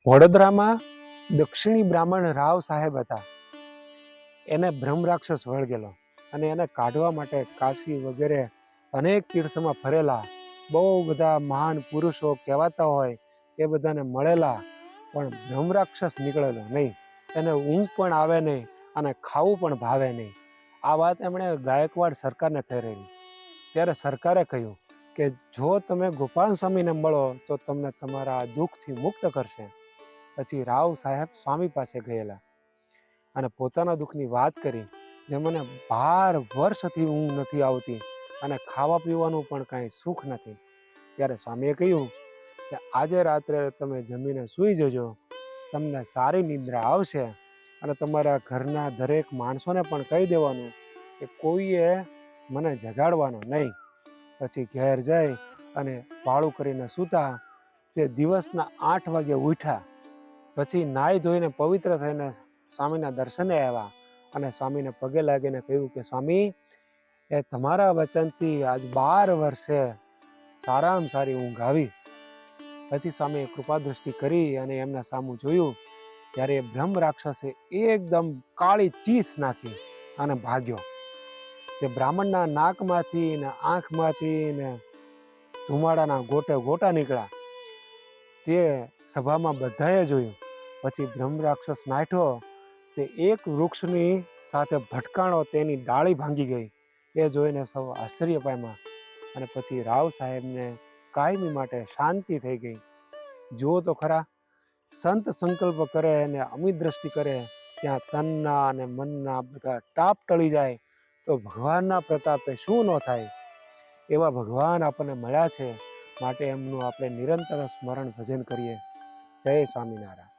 વડોદરામાં દક્ષિણી બ્રાહ્મણ રાવ સાહેબ હતા. એને બ્રહ્મ રાક્ષસ વળગેલો અને એને કાઢવા માટે કાશી વગેરે અનેક તીર્થમાં ફરેલા, બહુ બધા મહાન પુરુષો કહેવાતા હોય એ બધાને મળેલા, પણ બ્રહ્મ રાક્ષસ નીકળેલો નહીં. એને ઊંઘ પણ આવે નહીં અને ખાવું પણ ભાવે નહીં. આ વાત એમણે ગાયકવાડ સરકારને કહેલી. ત્યારે સરકારે કહ્યું કે જો તમે ગોપાલ સ્વામીને મળો તો તમને તમારા દુઃખથી મુક્ત કરશે. પછી રાવ સાહેબ સ્વામી પાસે ગયેલા અને પોતાના દુઃખની વાત કરી, જે મને 12 વર્ષથી ઊંઘ નથી આવતી અને ખાવા પીવાનું પણ કાંઈ સુખ નથી. ત્યારે સ્વામીએ કહ્યું કે આજે રાત્રે તમે જમીને સૂઈ જજો, તમને સારી નિદ્રા આવશે અને તમારા ઘરના દરેક માણસોને પણ કહી દેવાનું કે કોઈએ મને જગાડવાનો નહીં. પછી ઘેર જઈ અને વાળું કરીને સૂતા. તે દિવસના 8 વાગે ઉઠ્યા. પછી નાહી ધોઈને પવિત્ર થઈને સ્વામીના દર્શને આવ્યા અને સ્વામીને પગે લાગીને કહ્યું કે સ્વામી, એ તમારા વચનથી આજ 12 વર્ષે સારામાં સારી ઊંઘ આવી. પછી સ્વામીએ કૃપા દ્રષ્ટિ કરી અને એમના સામું જોયું. ત્યારે બ્રહ્મ રાક્ષસે એકદમ કાળી ચીસ નાખી અને ભાગ્યો. તે બ્રાહ્મણના નાકમાંથી ને આંખમાંથી ને ધુમાડાના ગોટે ગોટા નીકળ્યા. તે સભામાં બધાએ જોયું. પછી બ્રહ્મ રાક્ષસ નાઠ્યો. તે એક વૃક્ષની સાથે ભટકાણો, તેની ડાળી ભાંગી ગઈ. એ જોઈને સૌ આશ્ચર્ય પામ્યા અને પછી રાવ સાહેબને કાયમી માટે શાંતિ થઈ ગઈ. જુઓ તો ખરા, સંત સંકલ્પ કરે અને અમિત દ્રષ્ટિ કરે ત્યાં તનના અને મનના બધા ટાપ ટળી જાય તો ભગવાનના પ્રતાપે શું ન થાય. એવા ભગવાન આપણને મળ્યા છે, માટે એમનું આપણે નિરંતર સ્મરણ ભજન કરીએ. જય સ્વામિનારાયણ.